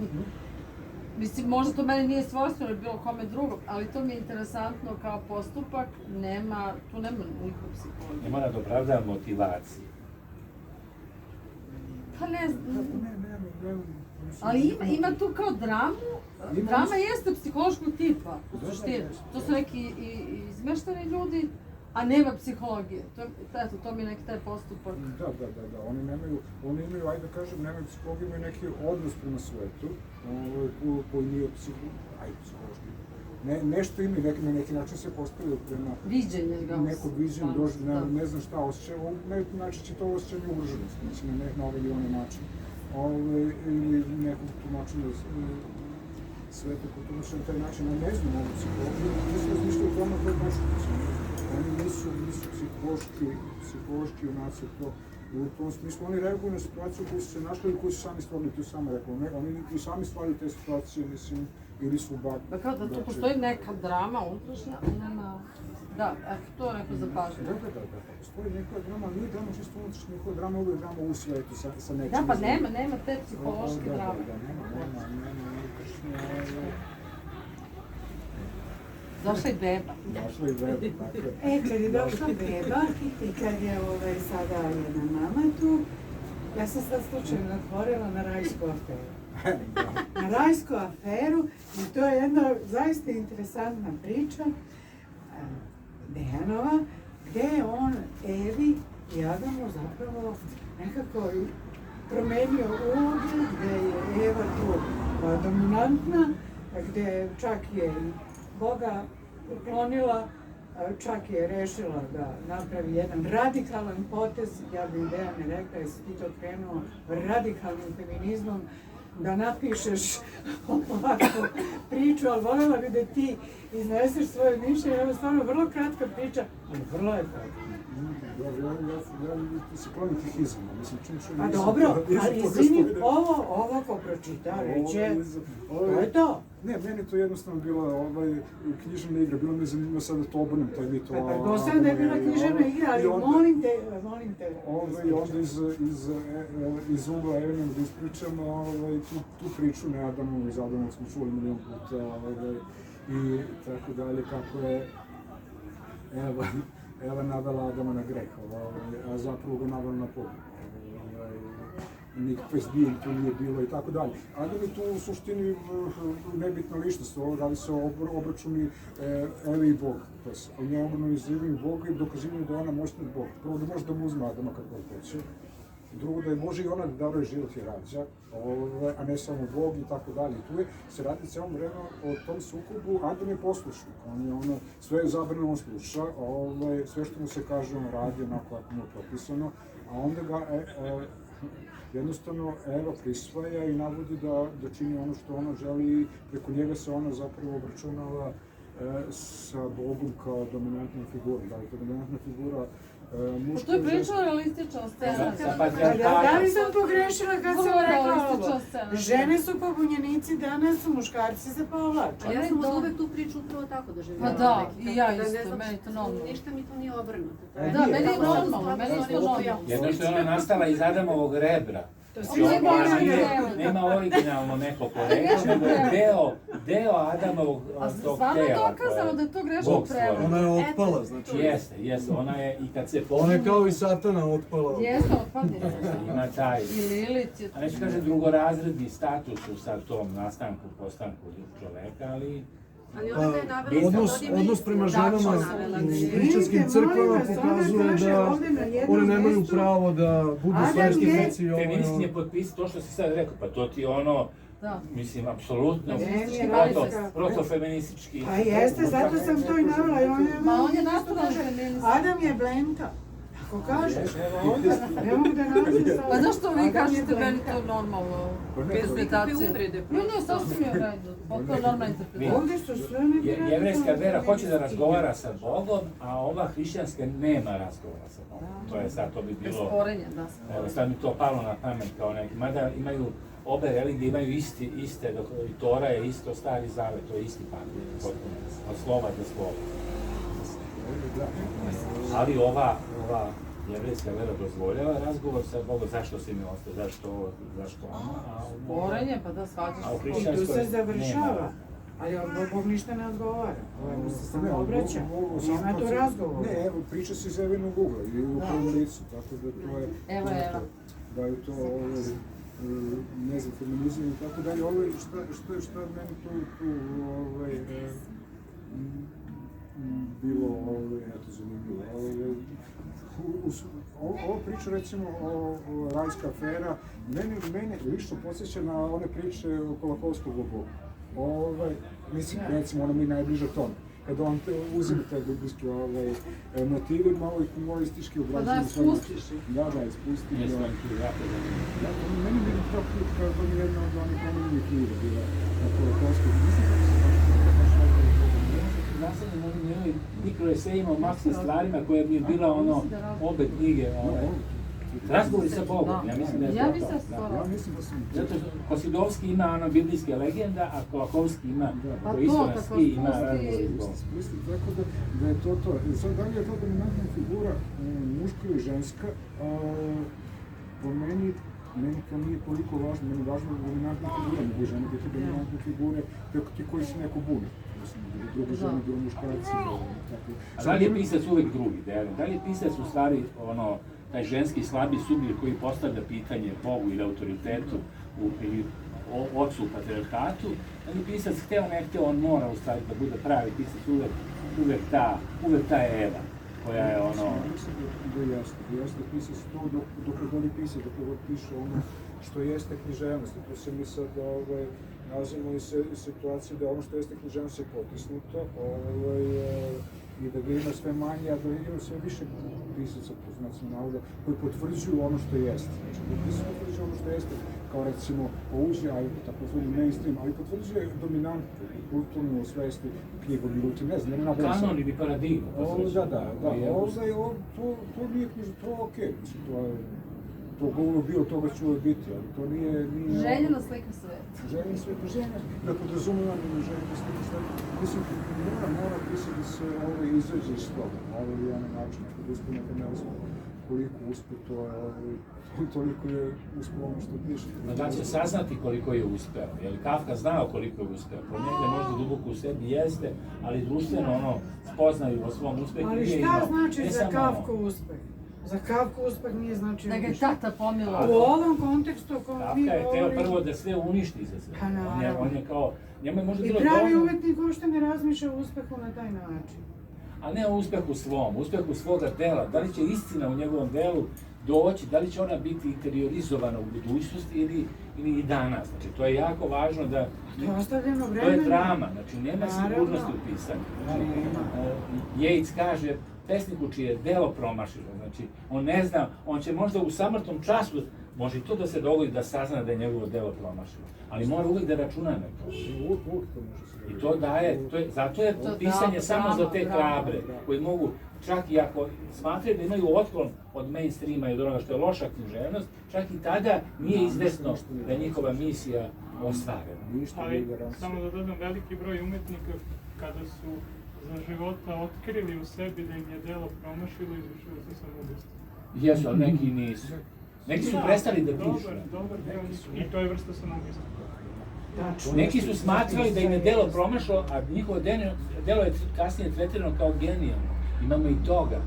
Mislim, možda to meni nije svojstveno ili bilo kome drugom, ali to mi je interesantno kao postupak, tu nema nikog psihologije. Ne mora da opravdava motivaciju. Pa ne znam. Ali ima tu kao dramu, drama jeste psihološkog tipa, u suštini. To su neki izmešteni ljudi, a nema psihologije. Eto, to mi je neki taj postupak. Da. Oni imaju, ajde da kažem, nemaju psihologiju, imaju neki odnos prema svetu, koji nije psihološki. Nešto imaju, na neki način se postavljaju prema... Viđenje ga. Nekog viđenja, ne znam šta osjećaju, na neki način će to osjećanje ugroženosti, mislim, na ovaj ili onaj način. Ili nekog tumačenja sveta koji tumače na taj način, ja ne znam ovu psihologiju, nisu razmišljaju o tome koji baš oni nisu psihološki junaci u tom smislu, oni reaguju na situaciju koju su se našli ili koju su sami stvarili, to je samo rekao, oni koji sami stvarili te situacije, mislim, ili su baki. Da kao da tu postoji neka drama unutrašnja, a nema... Da, to je neko zapaženo. Da, postoji neka drama, nije drama čisto unutrašnja, neka drama uvijek drama u svetu sa nečim. Da, pa nema te psihološke drame. Nema unutrašnja... Došla i beba. Kad je došla beba i kad je sada jedna mama tu, ja sam sad slučajno otvorila na rajsku aferu. Na rajsku aferu i to je jedna zaista interesantna priča Dejanova, gde je on Evi i Adamu zapravo nekako promenio uloge, gde je Eva tu dominantna, gde čak je Boga uklonila, čak je rešila da napravi jedan radikalan potez, ja bih Dejane rekla, jesi ti to krenuo radikalnim feminizmom, da napišeš ovakvu priču, ali voljela bi da ti izneseš svoje mišljenje, ovo je stvarno vrlo kratka priča, ali vrlo efektna. Ja se klonim tih izuma, mislim, čim što Pa nisam dobro, toga ali toga izvini, što ide. ovo ko pročita, reće, to je to. Ne, meni to jednostavno bila književna igra, bilo mi je zanimljivo sad da to obrnem, taj mit. Pa pretpostavljam da je bila književna igra, ali molim te. I onda iz ugla Evenom da ispričam tu priču na Adamu, iz Adama smo čuli milion puta, i tako dalje, kako je Eva navela Adama na greh, a zapravo ga navela na pogrešku. Nikakve zbije tu nije bilo i tako dalje. Adam je tu u suštini nebitna ličnost, radi se o obračuni Eve i Boga. O njegovom izazivanju Boga i dokazivanju da ona može nad Boga. Prvo da može da mu uzme Adama kako hoće. Drugo da je može i ona da daruje život i rađa, a ne samo Bog i tako dalje. Tu se radi cijelo vreme o tom sukobu. Adam je poslušnik, on je sve je zabrano, on sluša, sve što mu se kaže on radi onako kako mu je propisano, a onda ga jednostavno Eva prisvaja i navodi da čini ono što ona želi i preko njega se ona zapravo obračunava sa Bogom kao dominantnom figurom. Da li to dominantna figura muška? To je priča realistična scena. Da li sam pogrešila kad sam rekla ovo? Scena. Žene su pobunjenici, danas su muškarci se povlače. A ja sam uvek tu priču upravo tako doživljala. Pa da, i ja isto, meni to normalno. Ništa mi to nije obrnuto. Da, meni je normalno, meni je to normalno. Jedno što je ona nastala iz Adamovog rebra. Nema originalno neko poreklo, nego je deo Adamovog tog tela. A stvarno je dokazano da je to grešno prevod. Ona je otpala, znači. Jeste, ona je i kad se Ona je kao i Satana otpala. Jeste, otpadne. ima taj, I Lilith je... a neću kažem drugorazredni status u sad tom nastanku, postanku čoveka, ali Ali ona ga je navela Odnos prema ženama u hrišćanskim crkvama pokazuje da one nemaju pravo da budu sveštenici. feminist je potpisao to što si sad rekao, pa to ti ono, mislim, apsolutno protofeministički. Pa jeste, zato sam to i navela. Ma on je naturalni feminist. Adam je blenka. Ako kažeš, evo onda, ne mogu da nađem sa... Pa zašto vi kažete meni to normalno? Bez interpretacije. Ne, sasvim je u redu. To je normalna interpretacija. Ovdje su sve neki Jevrejska vera hoće da razgovara sa Bogom, a ova hrišćanska nema razgovora sa Bogom. To je sad, to bi Bez bilo... sporenja, da. Evo, sad mi to palo na pamet kao neki, mada imaju, obe religije imaju iste, dok i Tora je isto, Stari Zavet, to je isti papir, potpuno, od slova do slova. Ali ova jevrejska vera dozvoljava razgovor sa Bogom, zašto si mi ostao, zašto ona, Sporenje, pa da svađaš a u se. I tu hrišćanskoj se završava. nema. Ali Bog ništa ne odgovara. Mu se samo obraća. Ima tu razgovor. Ne, evo, priča se iz Evenog ugla i u prvom licu, tako da to je... Evo. Da je to, ne znam, feminizam i tako dalje. Ovo je šta meni tu bilo, eto, zanimljivo. Ova priča, recimo, o rajska afera, mene lično podsjeća na one priče o Kolakovskog Bogu. Mislim, recimo, ono mi najbliže tome. Kada on uzime te biblijske motive, malo ih humoristički obrađuju. Pa da, spustiš ih. Da, ispustiš. Meni je jako zanimljivo. Meni je to kao mi jedna od onih omiljenih knjiga bila na Kolakovskog. Mislim kako se baš Nasadno imaju mikroesejima o masnim stvarima koja bi bila ono, obe knjige, razgovori sa Bogom, ja mislim da je to to. Ja mislim da sam... Zato što Kosidovski ima ono biblijske legenda, a Kolakovski ima, Pa koji isto to, nas kako i ima spusti- razgovori s Bogom. Mislim tako da je to to. Sad, da li je to dominantna figura, muška ili ženska, po meni to nije toliko važno, meni je važno dominantna figura, mogu žene biti dominantne figure, tako ti koji se neko bune. Drugi žene, drugi muškarci, tako. A da li je pisac uvek drugi, Dejan? Da li je pisac u stvari ono, taj ženski slabi subjekt koji postavlja pitanje Bogu ili autoritetu ili ocu patrijarhatu, da li je pisac hteo ne hteo, on mora u stvari da bude pravi pisac uvek ta Eva, koja je ono... Mislim da je jasno pisac to dok god piše, dok god piše ono što jeste književnost. Tu se mi sad nalazimo i situaciju da ono što jeste književnost je potisnuto i da ga ima sve manje, a da ima sve više pisaca po znacima navoda koji potvrđuju ono što jeste. Znači, da pisac potvrđuje ono što jeste kao recimo použija takozvani mainstream, ali potvrđuje dominantnu kulturnu svesti knjigu Milutin, ne znam, nema veze. Kanon ili paradigmu. Da, to nije knjižno, to je okej, mislim, to govor bio, toga će uvijek biti, ali to nije... Željena slika sveta. Željena slika sveta, da podrazumijem željena slika sveta. Mislim, mora pisati da se izađe iz toga, na ovaj ili onaj način, ako da uspije nekad ne znam koliko uspije, toliko je uspio ono što piše. Da će saznati koliko je uspeo, jer Kafka znao koliko je uspeo, po njegde možda duboko u sebi jeste, ali društveno spoznaju o svom uspehu. Ali šta znači za Kafku uspeh? Za Kafku uspeh nije znači da ga je tata pomila. U ovom kontekstu o kojem mi Kafka je govorimo... teo prvo da sve uništi za sve. On je kao... I pravi umetnik uopšte ne razmišlja o uspehu na taj način. A ne o uspehu svom, uspehu svoga dela. Da li će istina u njegovom delu doći, da li će ona biti interiorizovana u budućnosti ili i danas. Znači, to je jako važno da... To je drama, znači nema sigurnosti u pisanju. Znači, Yeats kaže, pesniku čije je delo promašilo, znači, on ne zna, on će možda u samrtnom času, može i to da se dogodi da sazna da je njegovo delo promašilo, ali mora uvijek da računa na to. I to daje, zato je pisanje samo za te hrabre, koji mogu, čak i ako smatraju da imaju otklon od mainstreama i od onoga što je loša književnost, čak i tada nije izvesno da je njihova misija ostvarena. Ali, samo da dodam, veliki broj umetnika, kada su za života otkrili u sebi da im je delo promašilo, izvršilo se samoubistvo. Jesu, ali neki nisu. Neki su prestali da pišu. Dobar deo nisu. I to je vrsta samoubistva. Neki su smatrali da im je delo promašlo, a njihovo delo je kasnije tretirano kao genijalno. Imamo i toga.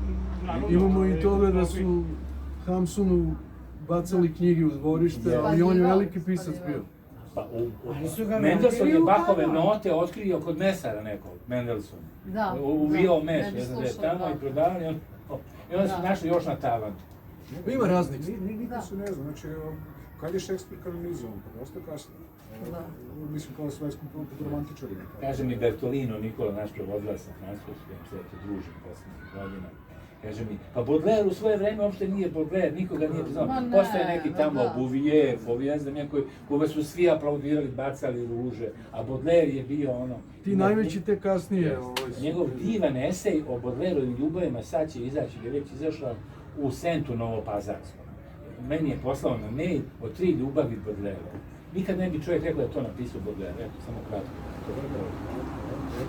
Imamo i toga da su Hamsunu bacali knjige u dvorište, ali on je veliki pisac bio. Mendelson je Bachove note otkrio kod mesara nekog, Mendelson. Uvijao mes, ne znam da je tamo i prodavali, i onda su našli još na tavantu. Ima raznih. Niko se ne zna, znači, kad je Šekspir kanonizovan, pa dosta kasno. Mislim, kao svetskom romantičarima. Kaže mi Bertolino, Nikola, naš prevodilac sa francuskim, se to družim posljednjih godina. Kaže mi, pa Baudelaire u svoje vreme uopšte nije Baudelaire, nikoga nije priznao. Postoje neki tamo Bouvier, ne znam, koga su svi aplaudirali, bacali ruže, a Baudelaire je bio ono... Ti najveći te kasnije. Njegov divan esej o Baudelaireovim ljubavima sad će izaći, je već izašao u Sentu Novopazarskom. Meni je poslao na mail o 3 ljubavi Baudelaire. Nikad ne bi čovjek rekao da je to napisao Baudelaire, rekao samo kratko.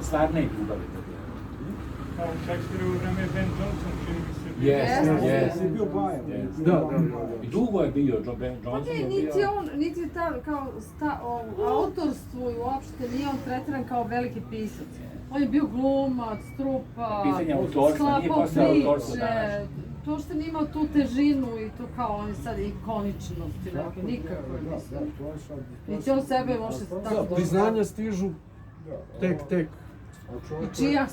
Stvarne ljubavi Baudelaire. A u Šekspirovo vreme je Ben Jonson, čini mi se bio. Jes. Je bio Bajan. Da. I dugo je bio Ben Jonson. Niti je ta, kao, autorstvo i uopšte nije on tretiran kao veliki pisac. On je bio glumac, trupa, sklapao priče. To što nije imao tu težinu i tu kao oni sad ikoničnost i neke, nikako je mislim. Niti on sebe može tako dobro. Priznanja stižu tek. I čija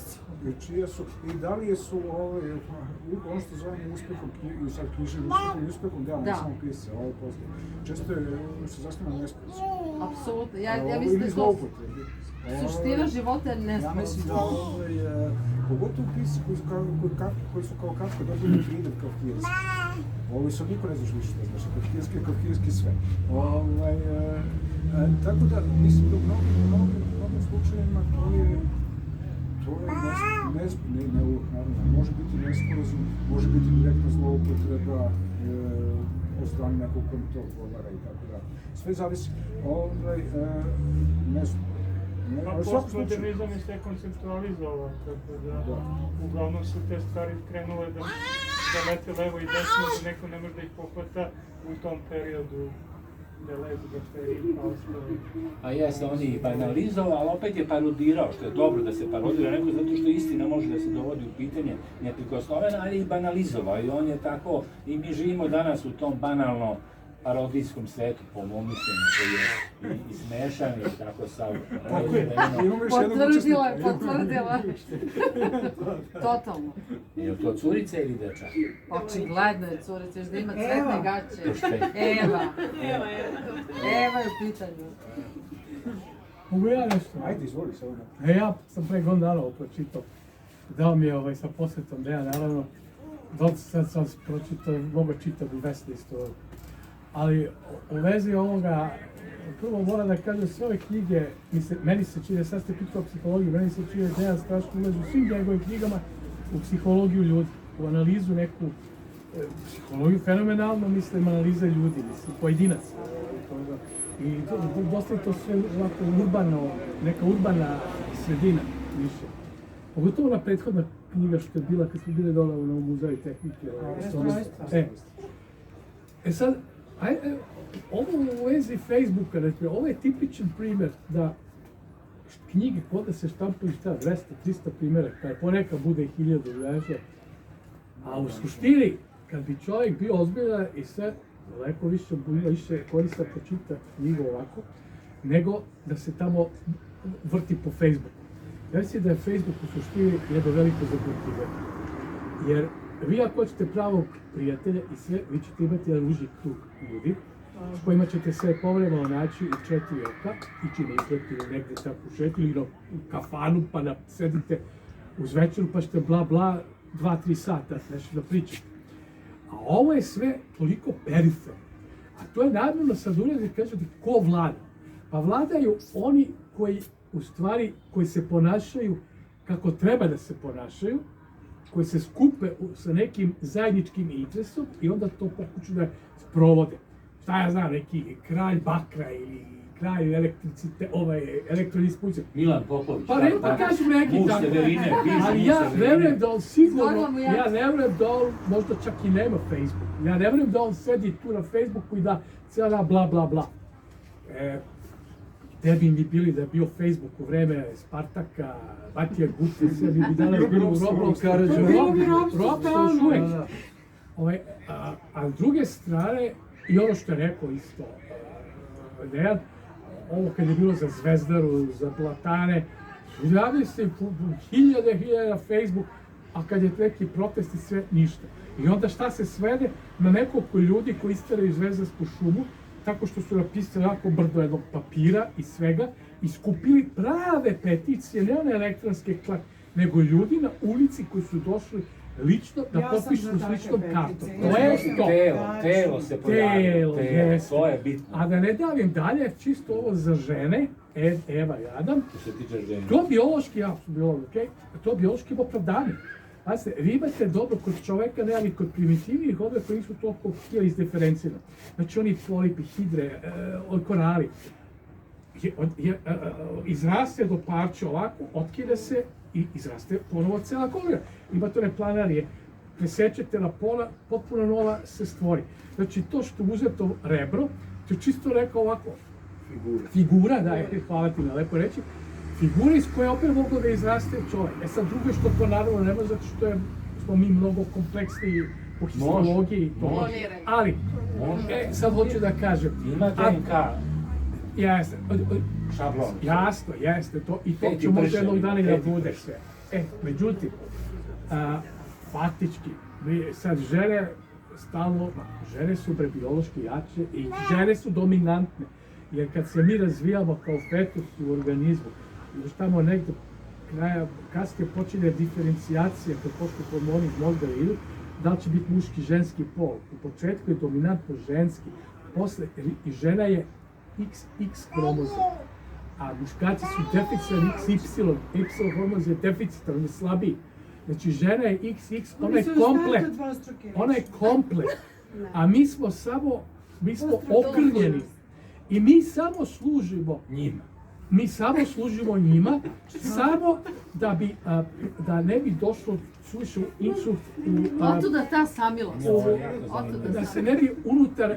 su? I da li su ono što zovemo uspehom, i sad književnim uspehom, da, ne samo pisao, ovo je poslije. Često se zasniva nesporazum. Apsolutno, ja mislim da je to suština života je nesporazum. Ja mislim da pogotovo pisci koji su kao Kafka dobili pridet kafkijanski. Ovo sad niko ne znaš više što znači, kafkijanski sve. Tako da, mislim da u mnogim slučajevima to je može biti nesporazum, može biti direktna zloupotreba od strane nekog kom to odgovara i tako da. Sve zavisi, ne znam. Pa postmodernizam je sve konceptualizovao, tako da uglavnom su te stvari krenule da lete levo i desno, da neko ne može da ih pohvata u tom periodu. A jeste, on je banalizovao, ali opet je parodirao, što je dobro da se parodira, nego zato što istina može da se dovodi u pitanje neprikosnovena, ali i banalizovao. I on je tako, i mi živimo danas u tom banalno parodijskom svetu, po mom mišljenju, koji je i smešan i tako sav. Potvrdila. Totalno. Je to curica ili dečak? Očigledno je curica, još da ima cvetne gaće. Eva je u pitanju. Mogu ja nešto? Ajde, izvoli se ono. Ja sam pre godinu dana pročitao. Dao mi je sa posvetom Deja, naravno. Sad sam pročitao, mogu čitati u Vesli isto. Ali u vezi ovoga, prvo moram da kažem, sve ove knjige, meni se čini, sad ste pitao o psihologiji, meni se čini da ja strašno ulažu u svim njegovim knjigama u psihologiju ljudi, u analizu neku, psihologiju fenomenalno, mislim, analiza ljudi, mislim, pojedinaca. I dosta je to sve ovako urbano, neka urbana sredina više. Pogotovo na prethodna knjiga što je bila kad smo bili dole u muzeju tehnike. Sad, ovo u vezi Facebooka, ovo je tipičan primjer da knjige kod da se štampaju 200, 300 primjera, kada ponekad bude 1000 veže, a u suštini, kad bi čovjek bio ozbiljan i sve, daleko više korista počita knjigu ovako, nego da se tamo vrti po Facebooku. Ja mislim da je Facebook u suštini jedno veliko zabludivanje. Jer vi ako hoćete pravog prijatelja i sve, vi ćete imati jedan uži krug ljudi s kojima ćete se povremeno naći u 4 oka i čime izleti negdje tako u šetu ili u kafanu pa da sedite uz večeru pa ćete bla bla 2-3 sata nešto da pričate. A ovo je sve toliko periferno. A to je naravno sad uvijek kažete ko vlada. Pa vladaju oni koji u stvari, koji se ponašaju kako treba da se ponašaju, koji se skupe sa nekim zajedničkim interesom i onda to pokušu da sprovode. Šta ja znam, neki kralj bakra ili kralj elektrodistribucije. Milan Popović. Pa kažem neki tako. Ali ja verujem da on sigurno, ja ne verujem da on možda čak i nema Facebook. Ja ne verujem da on sedi tu na Facebooku i da cijela bla bla bla. Gde bi mi bili da je bio Facebook u vreme Spartaka, Batija Guta, sve bi danas bilo u Robloxu. Robloxu još uvek. A s druge strane, i ono što je rekao isto Dejan, ovo kad je bilo za Zvezdaru, za Platane, javili se hiljade na Facebook, a kad je neki protest i sve, ništa. I onda šta se svede na nekoliko ljudi koji isteraju Zvezdarsku šumu, tako što su napisali jako brdo jednog papira i svega i skupili prave peticije, ne one elektronske nego ljudi na ulici koji su došli lično da potpišu s ličnom kartom. To je to. Telo se pojavilo, to je bitno. A da ne davim dalje, čisto ovo za žene, Eva i Adam, to biološki, to biološki opravdanje. Pazite, vi imate dobro kod čoveka, ne ali kod primitivnih ovdje koji nisu toliko htjeli izdiferencirano. Znači oni polipi, hidre, korali. Izraste do parče ovako, otkide se i izraste ponovo cela kolija. Imate one planarije, presečete na pola, potpuno nova se stvori. Znači to što uzeto rebro, to je čisto rekao ovako, figura, da je, hvala ti na lepo reći, figura iz koje opet moglo da izraste čovjek. Sad drugo je što to naravno nema, zato što smo mi mnogo kompleksniji po histologiji i to. Ali, sad hoću da kažem. Ima DNK. Jeste. Šablon. Jasno, jeste to. I to će možda jednog dana i da bude sve. Međutim, faktički, sad žene stalno, žene su biološki jače i žene su dominantne. Jer kad se mi razvijamo kao fetus u organizmu, još tamo negdje kraja kasnije počinje diferencijacija kad pošto hormoni iz mozga idu, da li će biti muški, ženski pol. U početku je dominantno ženski, posle i žena je XX kromozom, a muškarci su deficitarni XY, Y hormoz je deficitarni, on je slabiji. Znači žena je XX, ona je komplet, a mi smo samo, mi smo okrnjeni. I mi samo služimo njima. Mi samo služimo njima, samo da ne bi došlo suviše insult Otuda ta samilost. Da se ne bi unutar,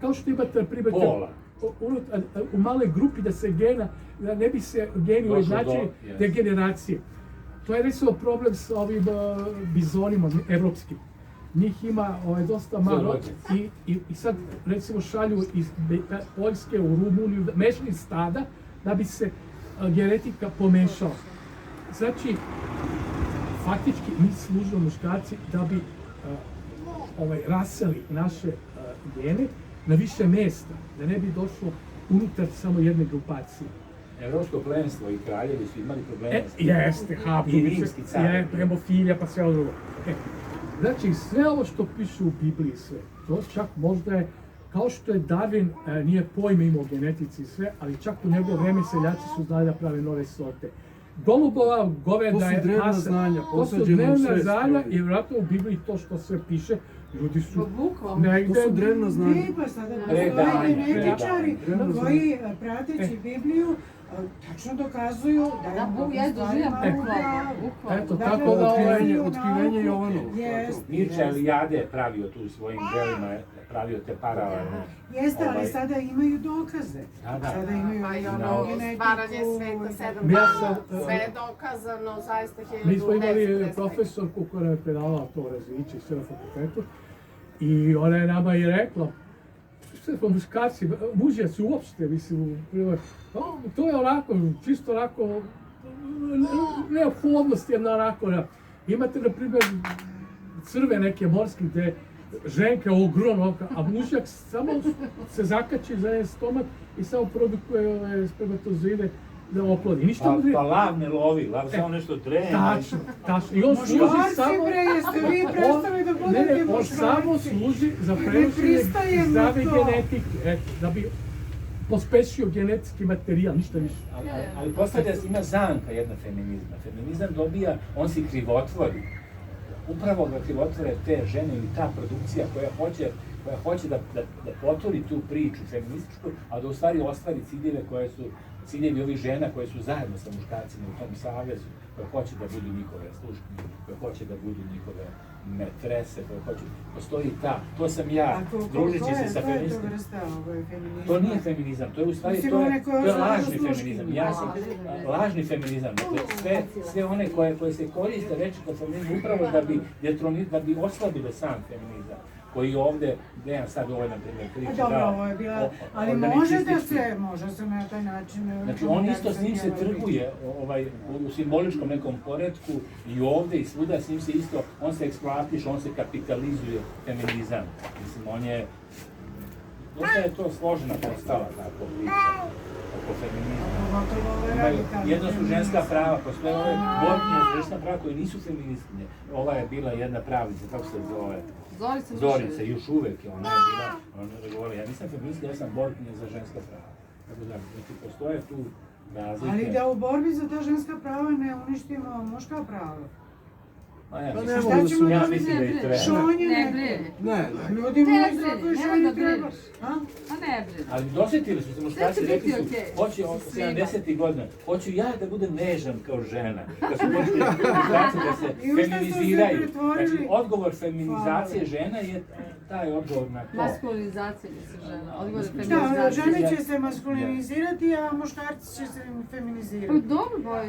kao što imate primjer, u maloj grupi da se da ne bi se geni ujednačili degeneracije. To je recimo problem sa ovim bizonima evropskim. Njih ima dosta malo i sad recimo šalju iz Poljske u Rumuniju mešani stada da bi se genetika pomešala. Znači, faktički mi služimo muškarci da bi raseli naše gene na više mjesta, da ne bi došlo unutar samo jedne grupacije. Evropsko plemstvo i kraljevi su imali problema s tim. Jeste, hemofilija pa sve ovo drugo. Znači, sve ovo što piše u Bibliji, sve, to čak možda je, kao što je Darwin nije pojma imao o genetici i sve, ali čak u njegovo vreme seljaci su znali da prave nove sorte. Golubova, goveda je drevna znanja, to su drevna znanja i vjerojatno u Bibliji to što sve piše, ljudi su negde... To su drevna znanja. Ne, pa sada postoje genetičari koji, prateći Bibliju, tačno dokazuju da je Eto, tako da otkrivenje Jovanovo. Mircea Eliade je pravio tu u svojim delima, pravio te paralelne. Jeste, ali sada imaju dokaze. Sada imaju Stvaranje sveta, 7 sve je dokazano, zaista 1910. Mi smo imali profesorku koja je predavala to različe sve na fakultetu i ona je nama i rekla, sve smo muškarci, mužjaci uopšte, mislim, to je onako, čisto onako, neophodnost jedna onako, imate na primjer crve neke morske gdje ženka je ogromna, a mužjak samo se zakači za jedan stomak i samo produkuje ove spermatozoide da oplodi. Ništa mu Pa lav ne lovi, lav samo nešto drema. Tačno, tačno. I on služi samo... jeste vi predstavili da budete on samo služi za prenošenje zdrave genetike, eto, da bi pospešio genetski materijal, ništa više. Ali postavlja se, ima zamka jedna feminizma. Feminizam dobija, on si krivotvori. Upravo ga krivotvore te žene ili ta produkcija koja hoće da potvori tu priču feminističku, a da u stvari ostvari ciljeve koje su ciljevi ovih žena koje su zajedno sa muškarcima u tom savezu, koje hoće da budu njihove sluškinje, koje hoće da budu njihove metrese, koje hoće... Postoji to sam ja, družeći se sa feministom. To nije feminizam, to je u stvari, to je lažni feminizam. Ja sam lažni feminizam, dakle sve one koje se koriste reči kao feminizam upravo da bi oslabile sam feminizam. Koji ovdje, nemam sad ovo na primjer priče. Dobro, ovo je bila, ali može se na taj način... Znači on isto s njim se trguje u simboličkom nekom poretku i ovdje i svuda s njim se isto, on se eksploatiše, on se kapitalizuje feminizam. Mislim, on je, dosta je to složena postala tako priča oko feminizma. Jedno su ženska prava, postoje ove borkinje za ženska prava koje nisu feministinje. Ova je bila jedna pravnica, kako se zove? Zorica, još uvek je, ona je bila, ona je govorila, ja nisam feministinja, ja sam borkinja za ženska prava. Tako da, znači, postoje tu razlike. Ali da u borbi za ta ženska prava ne uništimo muška prava. Ja mislim da i treba. Šonje ne. Ljudi moji svakoj ženi treba. Ali dosjetili su se muškarci, rekli su, hoću 70. godina, hoću ja da budem nežan kao žena. Kad su počeli muškarci da se feminiziraju. Znači, odgovor feminizacije žena je taj odgovor na to. Maskulinizacija žena, odgovor feminizacije. Da, žene će se maskulinizirati, a muškarci će se feminizirati. Pa dobro,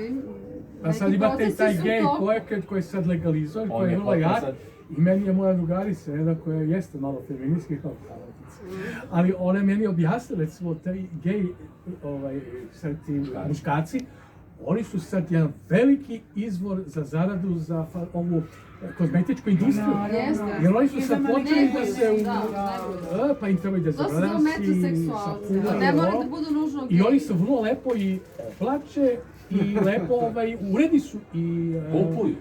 a sad imate i taj gej projekat koji je sad legalizovan, koji je vrlo jak. I meni je moja drugarica, jedna koja jeste malo feministki kao ali ona je meni objasnila, recimo, taj gej, sad ti muškarci, oni su sad jedan veliki izvor za zaradu za ovu kozmetičku industriju. Jer oni su sad počeli da se pa im treba i da zabrasi, sapune, i oni su vrlo lepo i plače, i lepo uredi su i... Kupuju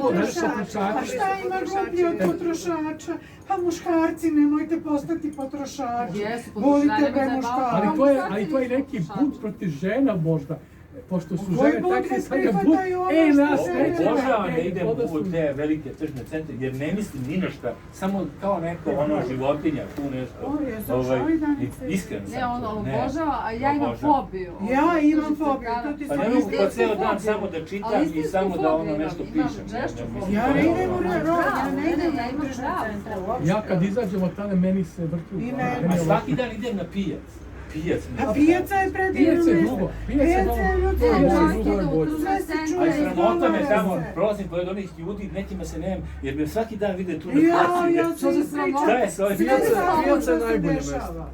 potrošača. A šta ima gluplje od potrošača? Pa muškarci, nemojte postati potrošači. Volite bre muškarci. Ali to je neki bunt protiv žena možda. Pošto su žene takve sada bunt, nas neće. Obožavam da idem u te velike tržne centre, jer ne mislim ni na šta, samo kao neko životinja, tu nešto, iskreno sam. Ne, ono obožava, a ja imam fobiju. Ja imam fobiju, to ti pa ne mogu pa ceo dan samo da čitam i samo da ono nešto pišem. Ja ne idem u tržne centre. Ja kad izađem od tada, meni se vrti. A svaki dan idem na pijac. A pijaca je predivno mjesto. Pijaca je ljudsko mjesto. Sve se čuje iz dolora. Ali sramota me tamo, prolazim pored onih ljudi, nekima se nemam, jer me svaki dan vide tu na placi. Ja se ispričam. Šta je s ovim Pijaca je najbolje mjesto.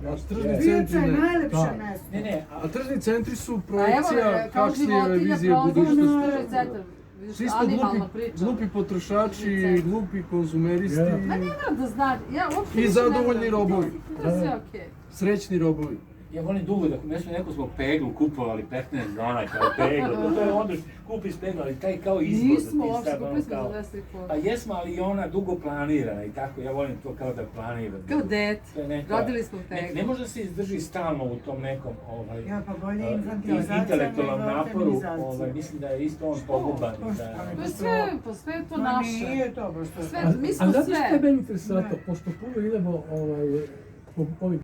Pijaca je najlepše mjesto. A tržni centri su projekcija kakšnje vizije budućnosti. Svi smo glupi potrošači, glupi konzumeristi i zadovoljni robovi. Srećni robovi. Ja volim dugo da, neko smo peglu kupovali 15 dana kao peglu, to je onda kupiš peglu, ali taj kao izbor za Nismo ti uopšte, sad, kupili smo kao, za 10,5. pa jesmo, ali i ona dugo planirana i tako, ja volim to kao da planiram. Kao dete, To je neka, rodili smo peglu. ne može se izdrži stalno u tom nekom Ja, pa bolje infantilizacija intelektualnom nego naporu, feminizacija. mislim da je isto on poguban. To je sve, pa sve je to naše. Nije to, baš to. Sve, mi smo A znate što je sve. meni interesantno, pošto puno idemo po ovim